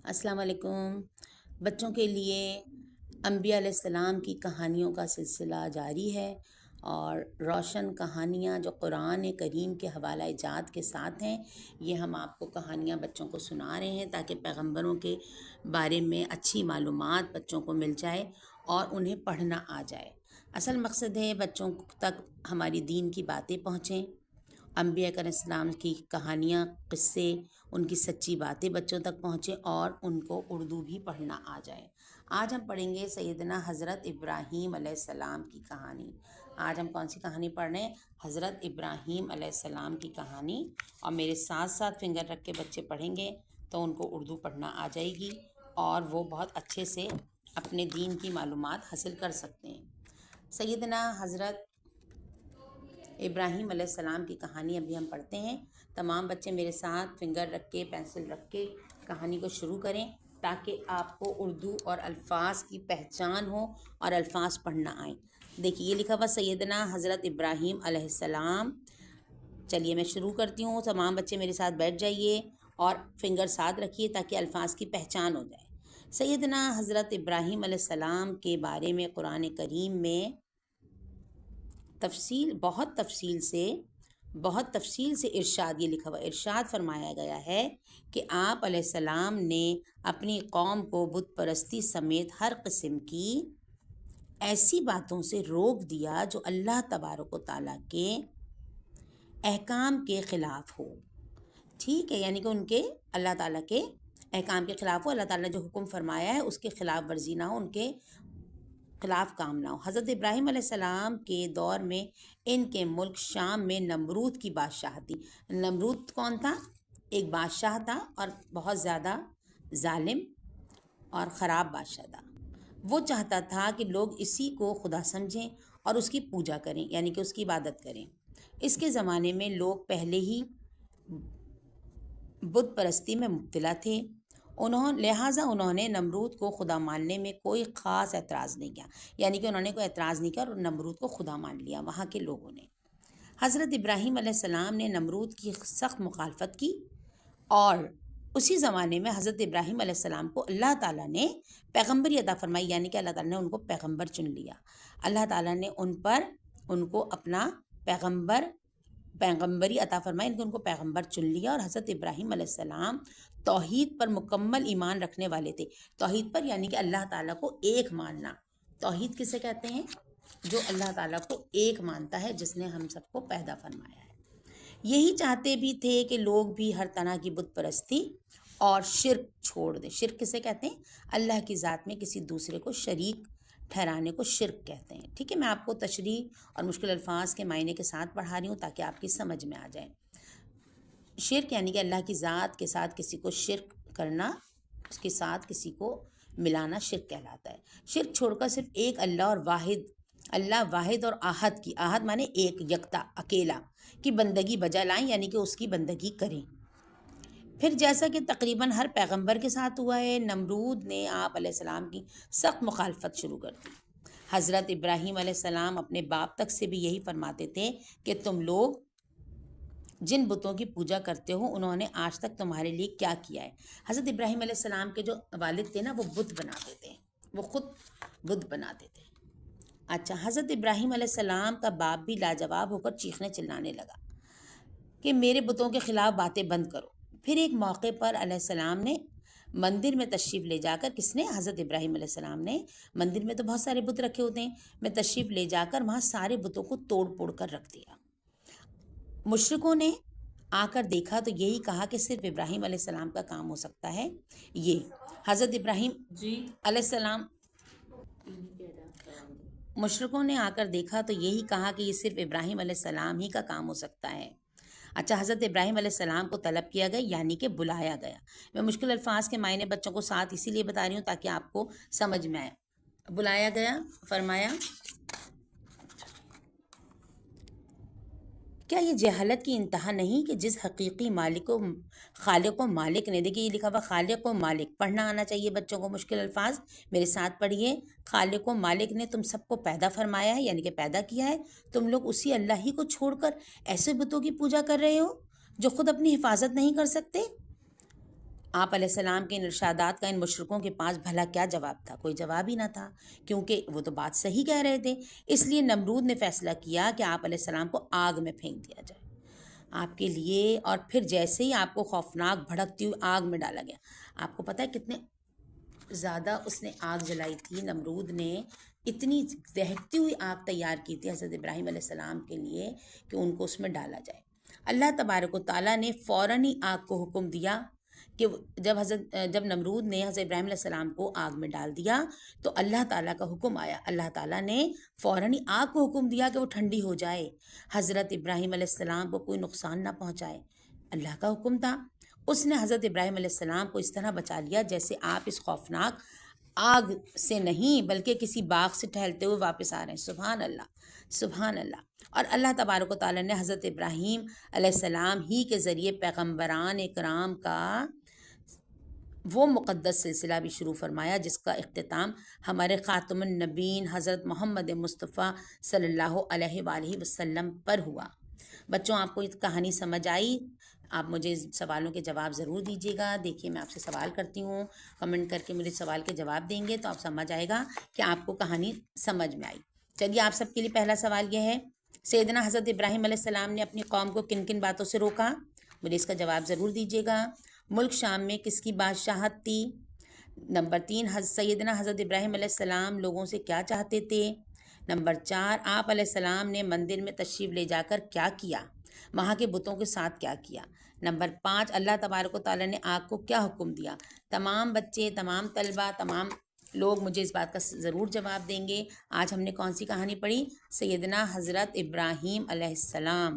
अस्सलाम वालेकुम। बच्चों के लिए अंबिया अलैहिस्सलाम की कहानियों का सिलसिला जारी है और रोशन कहानियाँ जो कुरान करीम के हवाला जात के साथ हैं, ये हम आपको कहानियाँ बच्चों को सुना रहे हैं ताकि पैगंबरों के बारे में अच्छी मालूमात बच्चों को मिल जाए और उन्हें पढ़ना आ जाए। असल मकसद है बच्चों तक हमारी दीन की बातें पहुँचें, अंबिया अलैहिस्सलाम की कहानियाँ, किस्से, उनकी सच्ची बातें बच्चों तक पहुँचे और उनको उर्दू भी पढ़ना आ जाए। आज हम पढ़ेंगे सैयदना हज़रत इब्राहीम अलैहिस्सलाम की कहानी। आज हम कौन सी कहानी पढ़ रहे हैं? हज़रत इब्राहीम अलैहिस्सलाम की कहानी। और मेरे साथ साथ फिंगर रख के बच्चे पढ़ेंगे तो उनको उर्दू पढ़ना आ जाएगी और वो बहुत अच्छे से अपने दीन की मालूमात हासिल कर सकते हैं। सैयदना हज़रत इब्राहीम अलैहिस्सलाम की कहानी अभी हम पढ़ते हैं। तमाम बच्चे मेरे साथ फिंगर रख के, पेंसिल रख के कहानी को शुरू करें ताकि आपको उर्दू और अल्फाज की पहचान हो और अल्फाज पढ़ना आए। देखिए, ये लिखा हुआ सैयदना हज़रत इब्राहीम अलैहिस्सलाम। चलिए मैं शुरू करती हूँ। तमाम बच्चे मेरे साथ बैठ जाइए और फिंगर साथ रखिए ताकि अल्फाज की पहचान हो जाए। सैयदना हज़रत इब्राहीम अलैहिस्सलाम के बारे में कुरान करीम में बहुत तफसील से इरशाद ये लिखा हुआ, इरशाद फरमाया गया है कि आप अलैहिस्सलाम ने अपनी कौम को बुत परस्ती समेत हर किस्म की ऐसी बातों से रोक दिया जो अल्लाह तबारक व तआला के अहकाम के ख़िलाफ़ हो। ठीक है, यानी कि उनके अल्लाह ताला के अहकाम के ख़िलाफ़ हो, अल्लाह ताला ने जो हुक्म फरमाया है उसके ख़िलाफ़ वर्जी ना हो, उनके खिलाफ काम ना हो। हज़रत इब्राहीम अलैहिस्सलाम के दौर में इनके मुल्क शाम में नमरूद की बादशाहती। नमरूद कौन था? एक बादशाह था और बहुत ज़्यादा जालिम और ख़राब बादशाह था। वो चाहता था कि लोग इसी को खुदा समझें और उसकी पूजा करें, यानी कि उसकी इबादत करें। इसके ज़माने में लोग पहले ही बुत परस्ती में मुब्तला थे। लिहाजा उन्होंने नमरूद को खुदा मानने में कोई ख़ास एतराज़ नहीं किया, यानी कि उन्होंने कोई एतराज़ नहीं किया और नमरूद को खुदा मान लिया वहाँ के लोगों ने। हज़रत इब्राहीम अलैहिस्सलाम ने नमरूद की सख्त मुखालफत की और उसी ज़माने में हज़रत इब्राहीम अलैहिस्सलाम को अल्लाह ताला ने पैगम्बरी अता फरमाई, यानी कि अल्लाह ताला ने उनको पैगम्बर चुन लिया। अल्लाह ताला ने उनको अपना पैगम्बरी अता फरमाई, इनके उनको पैगम्बर चुन लिया। और हज़रत इब्राहीम अलैहिस्सलाम तौहीद पर मुकम्मल ईमान रखने वाले थे। तौहीद पर यानी कि अल्लाह ताला को एक मानना। तौहीद किसे कहते हैं? जो अल्लाह ताला को एक मानता है, जिसने हम सबको पैदा फरमाया है। यही चाहते भी थे कि लोग भी हर तरह की बुत परस्ती और शिर्क छोड़ दें। शिर्क किसे कहते हैं? अल्लाह की ज़ात में किसी दूसरे को शरीक ठहराने को शिर्क कहते हैं। ठीक है, मैं आपको तशरीह और मुश्किल अल्फाज के मायने के साथ पढ़ा रही हूँ ताकि आपकी समझ में आ जाए। शिर्क यानी कि अल्लाह की ज़ात के साथ किसी को शिर्क करना, उसके साथ किसी को मिलाना शिर्क कहलाता है। शिर्क छोड़कर सिर्फ एक अल्लाह वाहिद और आहद की, आहद माने एक, यकता, अकेला की बंदगी बजा लाएं, यानी कि उसकी बंदगी करें। फिर जैसा कि तकरीबन हर पैगंबर के साथ हुआ है, नमरूद ने आप अलैहिस्सलाम की सख्त मुखालफत शुरू कर दी। हज़रत इब्राहीम अलैहिस्सलाम अपने बाप तक से भी यही फरमाते थे कि तुम लोग जिन बुतों की पूजा करते हो उन्होंने आज तक तुम्हारे लिए क्या किया है। हज़रत इब्राहीम अलैहिस्सलाम के जो वालिद थे ना, वो बुत बनाते थे, वो खुद बुत बनाते थे। अच्छा, हज़रत इब्राहीम अलैहिस्सलाम का बाप भी लाजवाब होकर चीखने चिल्लाने लगा कि मेरे बुतों के ख़िलाफ़ बातें बंद करो। फिर एक मौके पर अलैहिस्सलाम ने मंदिर में तशरीफ़ ले जाकर, किसने? हज़रत इब्राहीम अलैहिस्सलाम ने। मंदिर में तो बहुत सारे बुत रखे होते हैं, में तशरीफ़ ले जाकर वहाँ सारे बुतों को तोड़ पोड़ कर रख दिया। मुशरिकों ने आकर देखा तो यही कहा कि सिर्फ इब्राहीम अलैहिस्सलाम का काम हो सकता है ये। हज़रत इब्राहीम अलैहिस्सलाम मुशरिकों ने आकर देखा तो यही कहा कि ये सिर्फ इब्राहीम अलैहिस्सलाम ही का काम हो सकता है। अच्छा, हज़रत इब्राहीम अलैहिस्सलाम को तलब किया गया, यानी कि बुलाया गया। मैं मुश्किल अल्फाज के मायने बच्चों को साथ इसीलिए बता रही हूँ ताकि आपको समझ में आए। बुलाया गया, फरमाया क्या ये जहालत की इंतहा नहीं कि जिस हकीकी खालिक व मालिक ने, देखिए ये लिखा हुआ खालिक व मालिक, पढ़ना आना चाहिए बच्चों को मुश्किल अल्फाज, मेरे साथ पढ़िए। खालिक व मालिक ने तुम सबको पैदा फरमाया है, यानी कि पैदा किया है। तुम लोग उसी अल्लाह ही को छोड़कर ऐसे बुतों की पूजा कर रहे हो जो खुद अपनी हिफाजत नहीं कर सकते। آپ علیہ السلام کے ان ارشادات کا ان مشرکوں کے پاس بھلا کیا جواب تھا؟ کوئی جواب ہی نہ تھا، کیونکہ وہ تو بات صحیح کہہ رہے تھے۔ اس لیے نمرود نے فیصلہ کیا کہ آپ علیہ السلام کو آگ میں پھینک دیا جائے آپ کے لیے، اور پھر جیسے ہی آپ کو خوفناک بھڑکتی ہوئی آگ میں ڈالا گیا۔ آپ کو پتہ ہے کتنے زیادہ اس نے آگ جلائی تھی، نمرود نے اتنی دہکتی ہوئی آگ تیار کی تھی حضرت ابراہیم علیہ السلام کے لیے کہ ان کو اس میں ڈالا جائے۔ اللہ تبارک و تعالیٰ نے فوراً ہی آگ کو حکم دیا کہ جب نمرود نے حضرت ابراہیم علیہ السلام کو آگ میں ڈال دیا تو اللہ تعالیٰ کا حکم آیا، اللہ تعالیٰ نے فوراً ہی آگ کو حکم دیا کہ وہ ٹھنڈی ہو جائے، حضرت ابراہیم علیہ السلام کو کوئی نقصان نہ پہنچائے۔ اللہ کا حکم تھا، اس نے حضرت ابراہیم علیہ السلام کو اس طرح بچا لیا جیسے آپ اس خوفناک آگ سے نہیں بلکہ کسی باغ سے ٹہلتے ہوئے واپس آ رہے ہیں۔ سبحان اللہ، سبحان اللہ۔ اور اللہ تبارک و تعالیٰ نے حضرت ابراہیم علیہ السلام ہی کے ذریعے پیغمبران اکرام کا وہ مقدس سلسلہ بھی شروع فرمایا جس کا اختتام ہمارے خاتم النبیین حضرت محمد مصطفیٰ صلی اللہ علیہ وآلہ وسلم پر ہوا۔ بچوں، آپ کو یہ کہانی سمجھ آئی؟ آپ مجھے سوالوں کے جواب ضرور دیجیے گا۔ دیکھیے میں آپ سے سوال کرتی ہوں، کمنٹ کر کے مجھے سوال کے جواب دیں گے تو آپ سمجھ آئے گا کہ آپ کو کہانی سمجھ میں آئی۔ چلیے، آپ سب کے لیے پہلا سوال یہ ہے، سیدنا حضرت ابراہیم علیہ السلام نے اپنی قوم کو کن کن باتوں سے روکا؟ مجھے اس کا جواب ضرور دیجیے گا۔ ملک شام میں کس کی بادشاہت تھی؟ نمبر 3، سیدنا حضرت ابراہیم علیہ السلام لوگوں سے کیا چاہتے تھے؟ نمبر 4، آپ علیہ السلام نے مندر میں تشریف لے جا کر کیا کیا؟ وہاں کے بتوں کے ساتھ کیا کیا؟ نمبر 5، اللہ تبارک و تعالیٰ نے آگ کو کیا حکم دیا؟ تمام بچے، تمام طلبہ، تمام لوگ مجھے اس بات کا ضرور جواب دیں گے۔ آج ہم نے کون سی کہانی پڑھی؟ سیدنا حضرت ابراہیم علیہ السلام۔